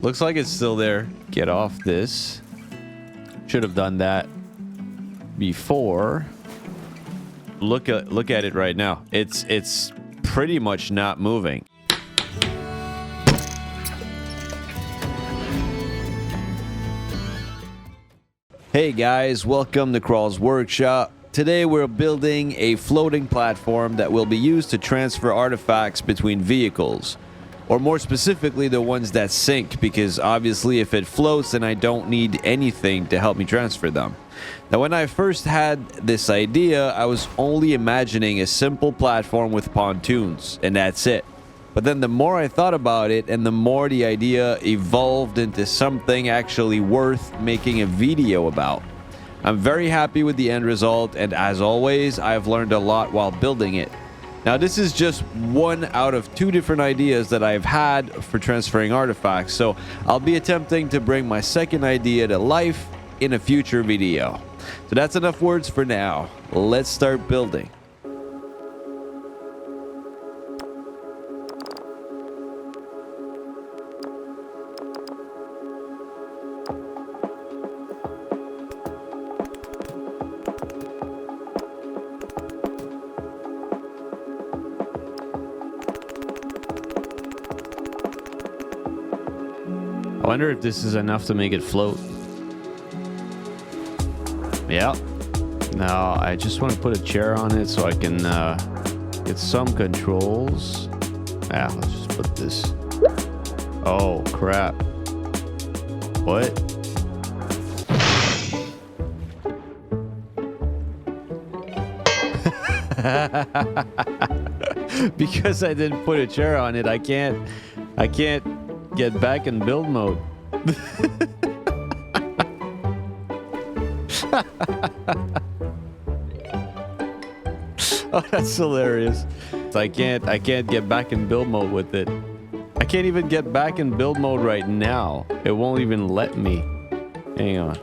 Looks like it's still there. Get off this. Should have done that before. Look at it right now. It's pretty much not moving. Hey guys, welcome to Crawl's Workshop. Today we're building a floating platform that will be used to transfer artifacts between vehicles. Or more specifically, the ones that sink, because obviously if it floats, then I don't need anything to help me transfer them. Now, when I first had this idea, I was only imagining a simple platform with pontoons, and that's it. But then the more I thought about it, and the more the idea evolved into something actually worth making a video about. I'm very happy with the end result, and as always, I've learned a lot while building it. Now, this is just one out of two different ideas that I've had for transferring artifacts, so I'll be attempting to bring my second idea to life in a future video. So that's enough words for now. Let's start building. I wonder if this is enough to make it float. Yeah. Now I just want to put a chair on it so I can get some controls. Yeah, let's just put this. Oh crap. What? Because I didn't put a chair on it, I can't get back in build mode. Oh, that's hilarious. I can't get back in build mode with it. I can't even get back in build mode right now. It won't even let me. Hang on.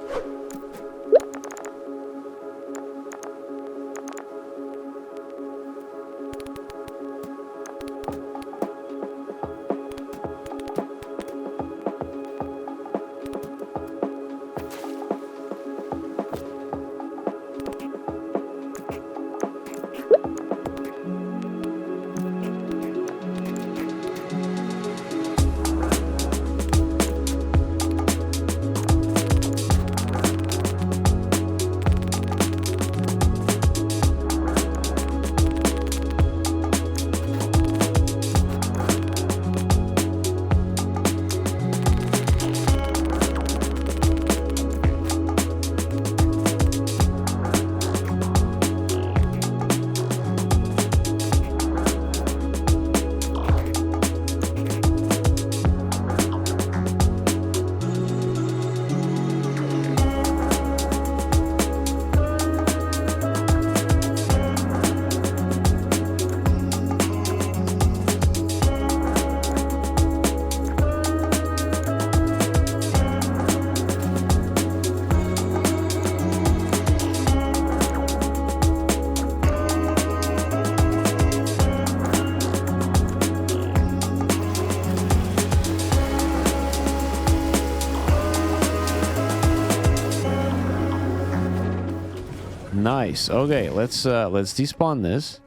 Nice. Okay, let's despawn this.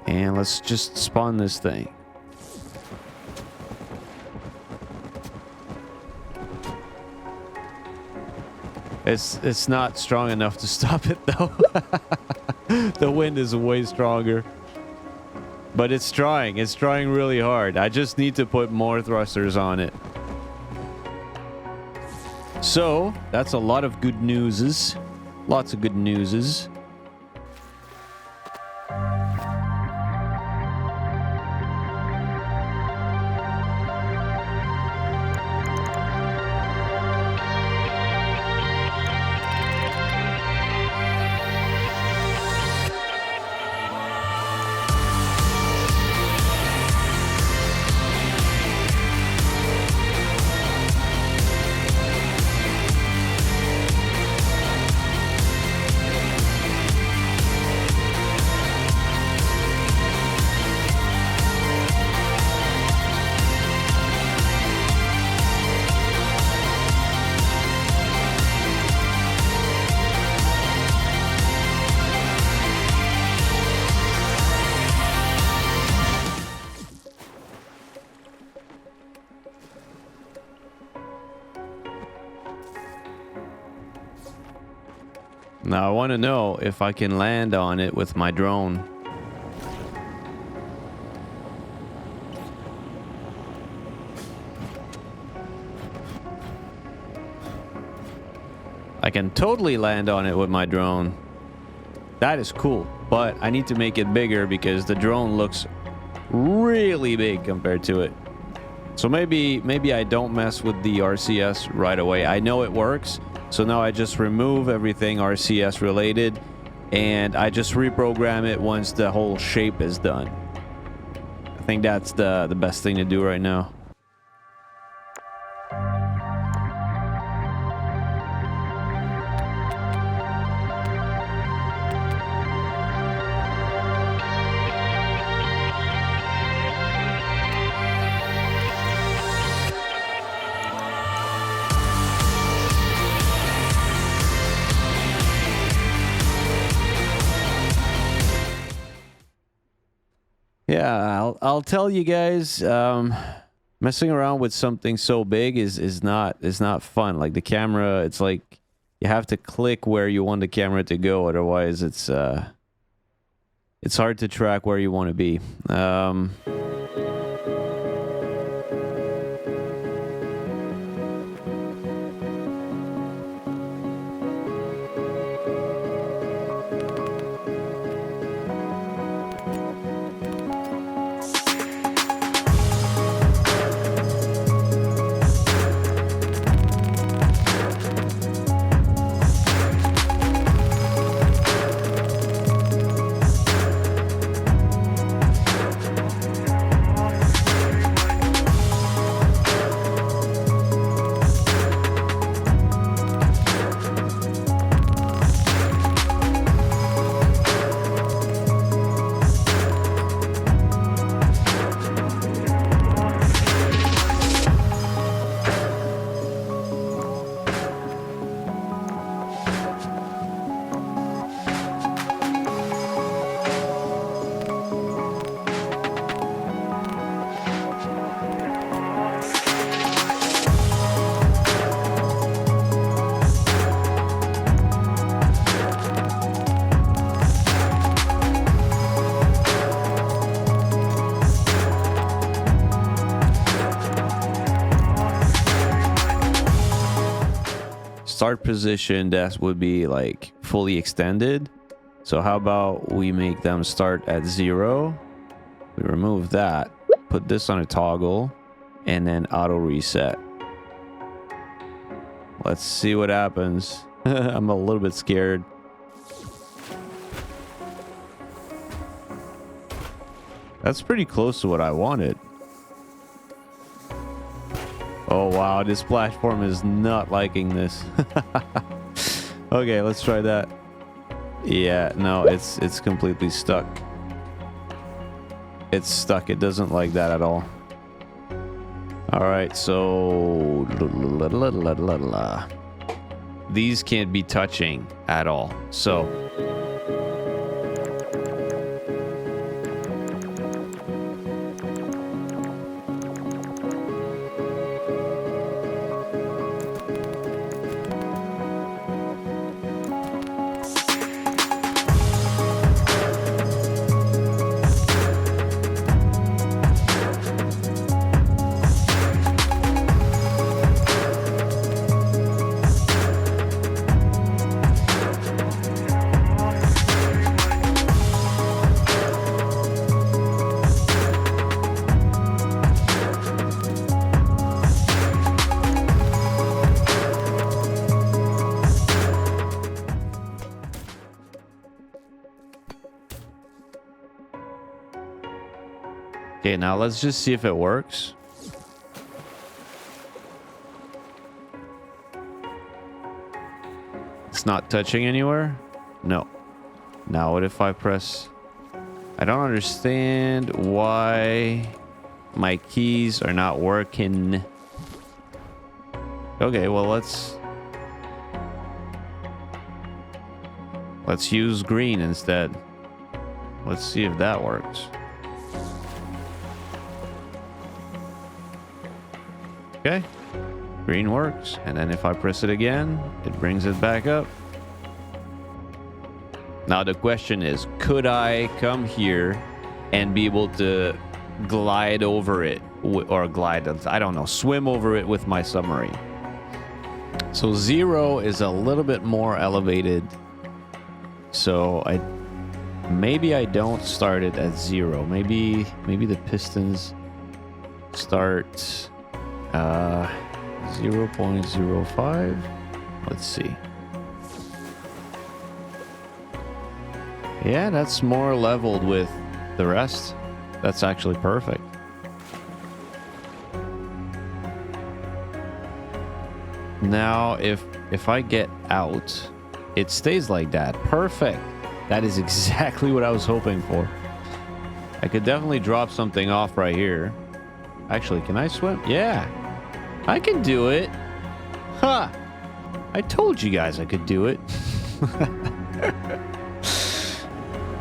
And let's just spawn this thing. It's not strong enough to stop it though. The wind is way stronger. But it's trying really hard. I just need to put more thrusters on it. So, that's a lot of good newses. Lots of good newses. Now I want to know if I can land on it with my drone. I can totally land on it with my drone. That is cool, but I need to make it bigger because the drone looks really big compared to it. So maybe I don't mess with the RCS right away. I know it works, so now I just remove everything RCS related and I just reprogram it once the whole shape is done. I think that's the best thing to do right now. Yeah, I'll tell you guys, messing around with something so big is not fun. Like the camera, it's like you have to click where you want the camera to go, otherwise it's hard to track where you want to be. Start position, that would be like fully extended. So how about we make them start at 0? We remove that, put this on a toggle, and then auto reset. Let's see what happens. I'm a little bit scared. That's pretty close to what I wanted. Oh wow, this platform is not liking this. Okay, let's try that. Yeah, no, it's completely stuck. It's stuck. It doesn't like that at all. All right, so these can't be touching at all. So okay, now let's just see if it works. It's not touching anywhere? No. Now what if I press... I don't understand why my keys are not working. Okay, well let's use green instead. Let's see if that works. Okay, green works, and then if I press it again, it brings it back up. Now the question is, could I come here and be able to glide over it, or glide, I don't know, swim over it with my submarine? So 0 is a little bit more elevated, so maybe I don't start it at 0. Maybe the pistons start 0.05. Let's see. Yeah, that's more leveled with the rest. That's actually perfect. Now, if I get out, it stays like that. Perfect. That is exactly what I was hoping for. I could definitely drop something off right here. Actually, can I swim? Yeah, I can do it. Huh. I told you guys I could do it.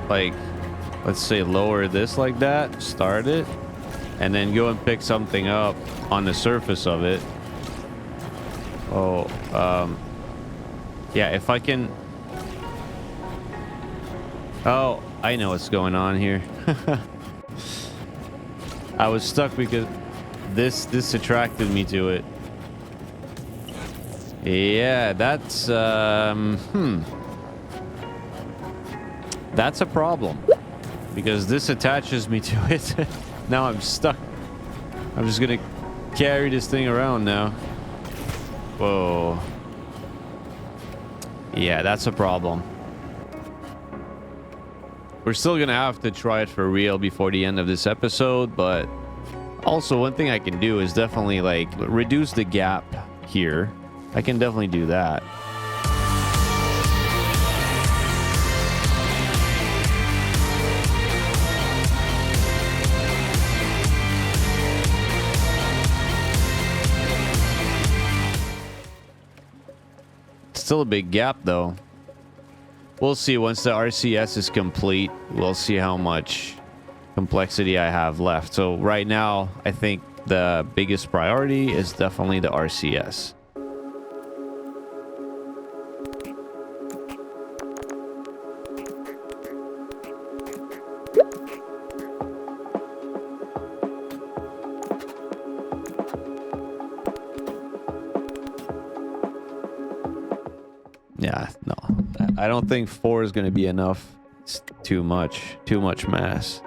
Like, let's say lower this like that, start it, and then go and pick something up on the surface of it. Oh, yeah, if I can... Oh, I know what's going on here. I was stuck because this attracted me to it. Yeah, that's that's a problem, because this attaches me to it. Now I'm stuck. I'm just gonna carry this thing around now. Whoa. Yeah, that's a problem. We're still gonna have to try it for real before the end of this episode, but also one thing I can do is definitely like reduce the gap here. I can definitely do that. Still a big gap though. We'll see once the RCS is complete. We'll see how much complexity I have left. So right now, I think the biggest priority is definitely the RCS. Yeah, no. I don't think 4 is going to be enough. It's too much mass.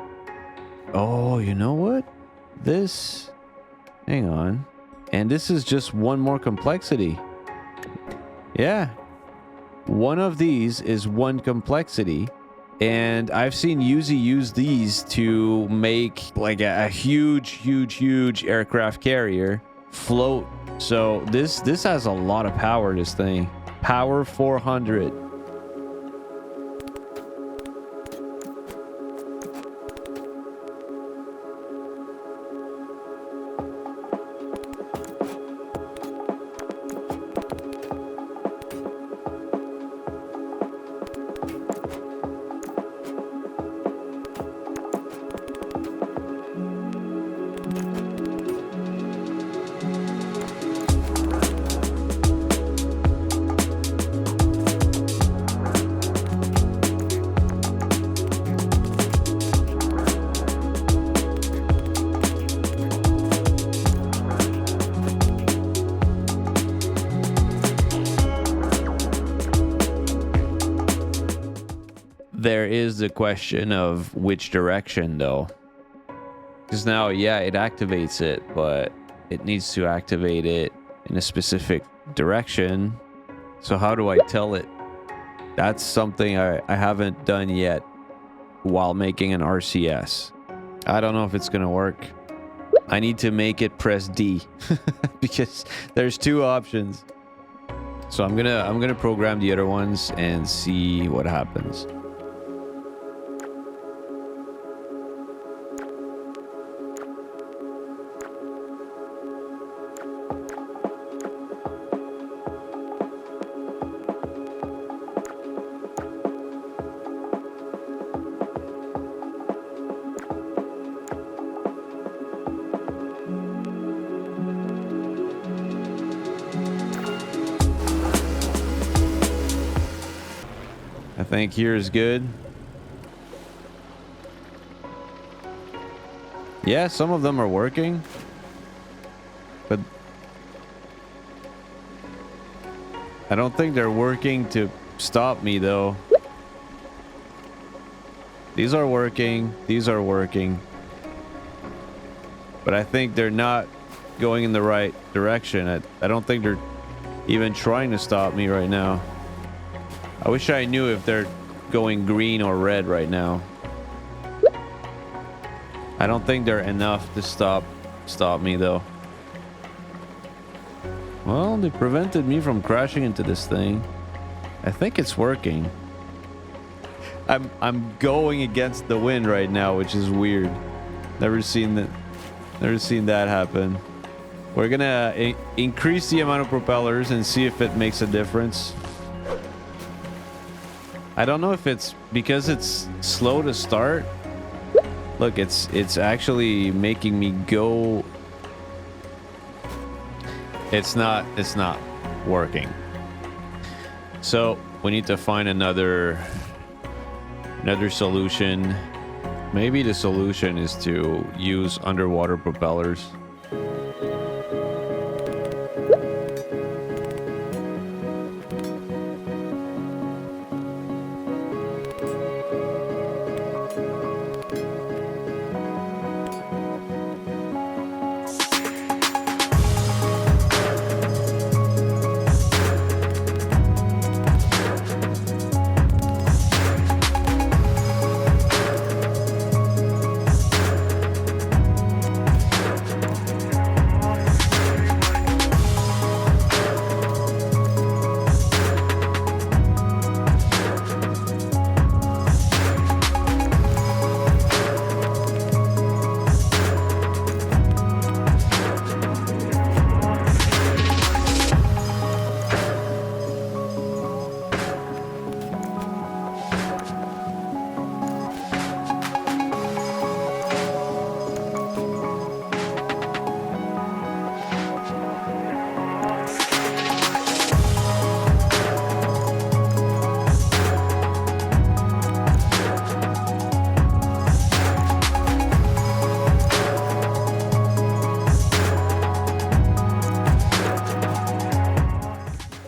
Oh, you know what? This... Hang on. And this is just one more complexity. Yeah. One of these is one complexity. And I've seen Yuzi use these to make like a huge aircraft carrier float. So this has a lot of power, this thing. Power 400. There is the question of which direction though, because now, yeah, it activates it, but it needs to activate it in a specific direction. So how do I tell it? That's something I haven't done yet while making an RCS. I don't know if it's gonna work. I need to make it press D because there's two options. So I'm gonna program the other ones and see what happens. I think here is good. Yeah, some of them are working. But I don't think they're working to stop me though. These are working. These are working. But I think they're not going in the right direction. I don't think they're even trying to stop me right now. I wish I knew if they're going green or red right now. I don't think they're enough to stop me though. Well, they prevented me from crashing into this thing. I think it's working. I'm going against the wind right now, which is weird. Never seen that happen. We're gonna increase the amount of propellers and see if it makes a difference. I don't know if it's because it's slow to start. Look, it's actually making me go. It's not working. So we need to find another solution. Maybe the solution is to use underwater propellers.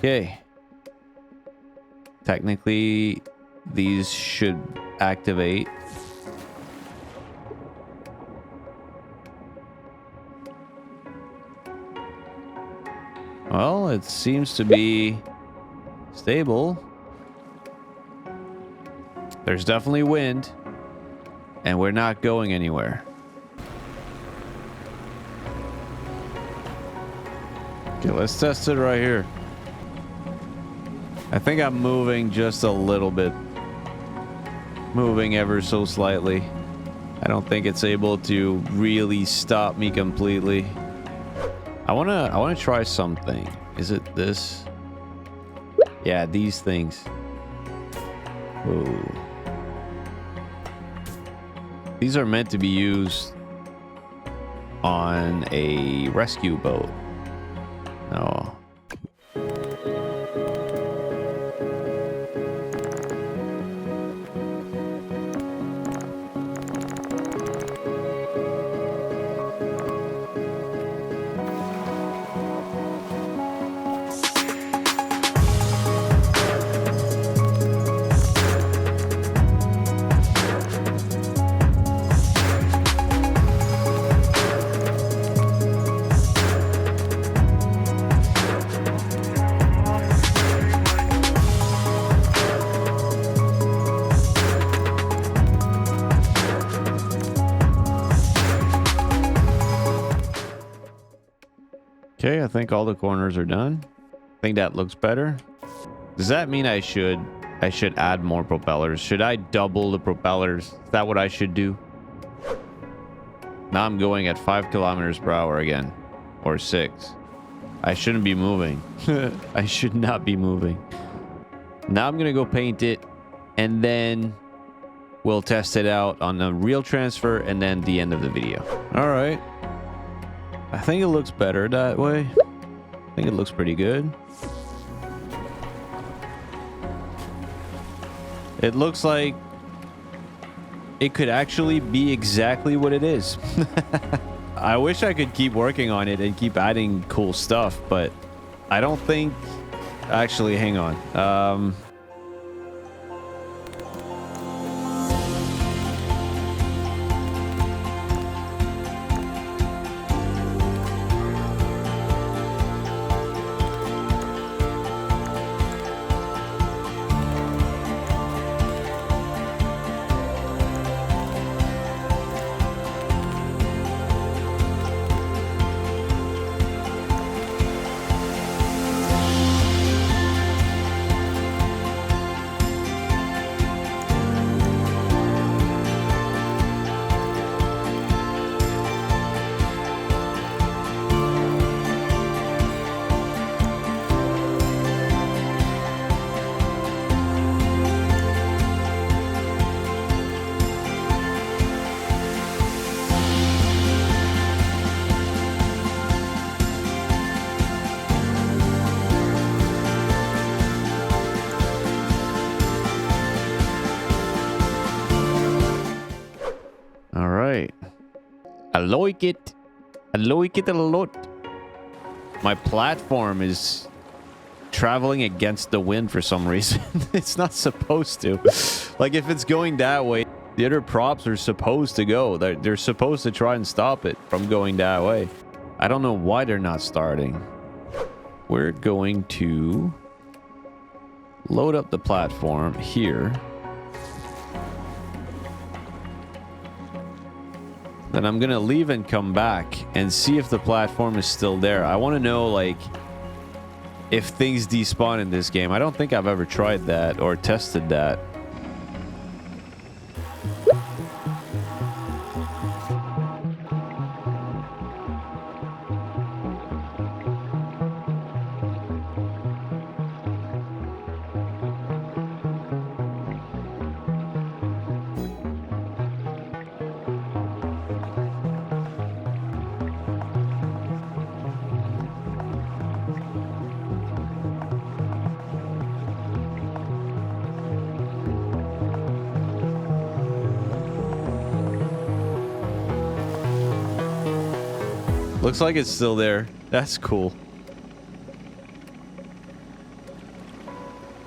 Okay. Technically, these should activate. Well, it seems to be stable. There's definitely wind, and we're not going anywhere. Okay, let's test it right here. I think I'm moving just a little bit. Moving ever so slightly. I don't think it's able to really stop me completely. I wanna try something. Is it this? Yeah, these things. Whoa. These are meant to be used on a rescue boat. No. Okay, I think all the corners are done. I think that looks better. Does that mean I should add more propellers? Should I double the propellers? Is that what I should do? Now I'm going at 5 kilometers per hour again. Or 6. I shouldn't be moving. I should not be moving. Now I'm gonna go paint it, and then we'll test it out on a real transfer, and then the end of the video. All right. I think it looks better that way. I think it looks pretty good. It looks like it could actually be exactly what it is. I wish I could keep working on it and keep adding cool stuff, but I don't think... Actually, hang on. All right. I like it. I like it a lot. My platform is traveling against the wind for some reason. It's not supposed to. Like, if it's going that way, the other props are supposed to go. They're supposed to try and stop it from going that way. I don't know why they're not starting. We're going to load up the platform here. Then I'm gonna leave and come back and see if the platform is still there. I want to know, like, if things despawn in this game. I don't think I've ever tried that or tested that. Looks like it's still there. That's cool.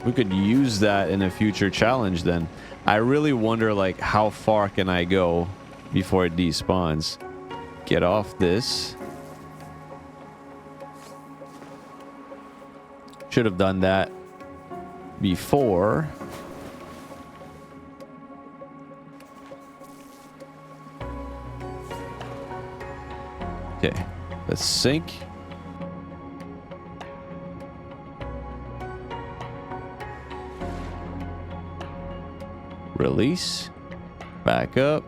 We could use that in a future challenge then. I really wonder, like, how far can I go before it despawns? Get off this. Should have done that before. Okay, let's sink. Release. Back up.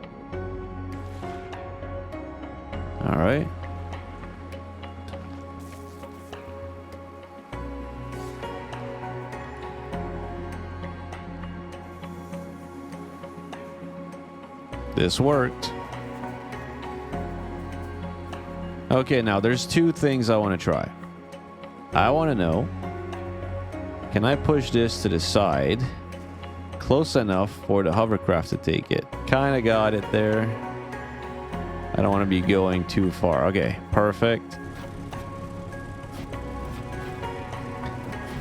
All right. This worked. Okay, now there's two things I want to try. I want to know, can I push this to the side close enough for the hovercraft to take it? Kind of got it there. I don't want to be going too far. Okay, perfect.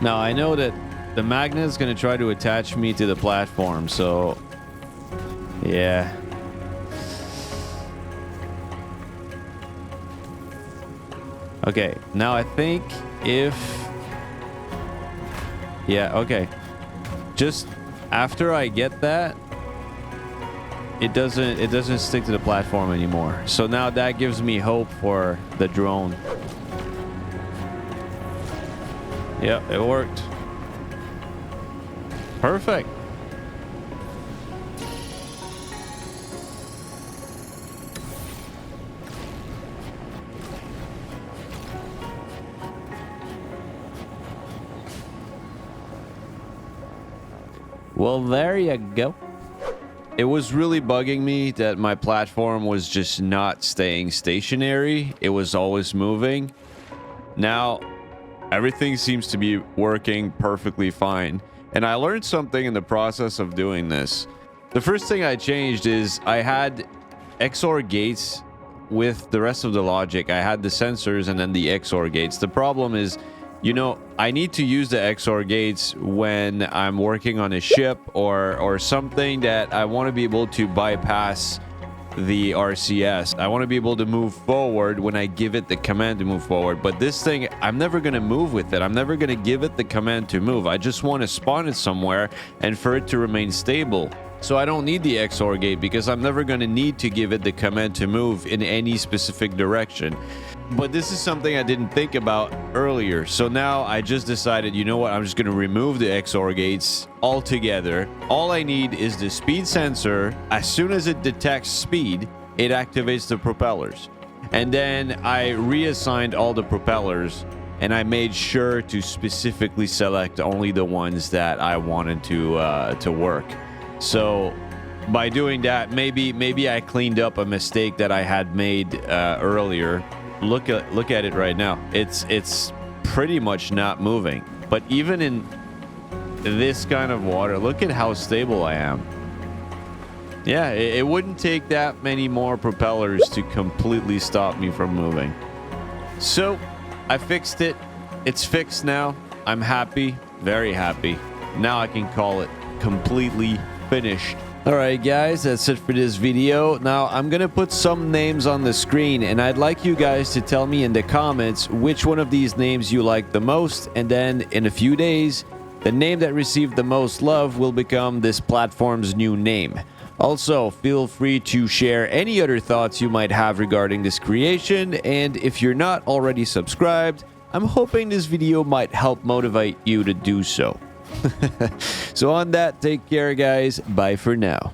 Now I know that the magnet is going to try to attach me to the platform, so yeah. Okay, now I think if... Yeah, okay. Just after I get that, it doesn't stick to the platform anymore. So now that gives me hope for the drone. Yep, it worked. Perfect. Well, there you go. It was really bugging me that my platform was just not staying stationary. It was always moving. Now, everything seems to be working perfectly fine. And I learned something in the process of doing this. The first thing I changed is I had XOR gates with the rest of the logic. I had the sensors and then the XOR gates. The problem is, you know, I need to use the XOR gates when I'm working on a ship or something that I want to be able to bypass the RCS. I want to be able to move forward when I give it the command to move forward. But this thing, I'm never going to move with it. I'm never going to give it the command to move. I just want to spawn it somewhere and for it to remain stable. So I don't need the XOR gate because I'm never going to need to give it the command to move in any specific direction. But this is something I didn't think about earlier. So now I just decided, you know what? I'm just going to remove the XOR gates altogether. All I need is the speed sensor. As soon as it detects speed, it activates the propellers. And then I reassigned all the propellers and I made sure to specifically select only the ones that I wanted to work. So by doing that, maybe I cleaned up a mistake that I had made earlier. Look at it right now. It's pretty much not moving. But even in this kind of water, look at how stable I am. Yeah, it wouldn't take that many more propellers to completely stop me from moving. So I fixed it. It's fixed now. I'm happy, very happy. Now I can call it completely finished. Alright guys, that's it for this video. Now I'm gonna put some names on the screen and I'd like you guys to tell me in the comments which one of these names you like the most, and then in a few days the name that received the most love will become this platform's new name. Also, feel free to share any other thoughts you might have regarding this creation, and if you're not already subscribed, I'm hoping this video might help motivate you to do so. So on that, take care guys. Bye for now.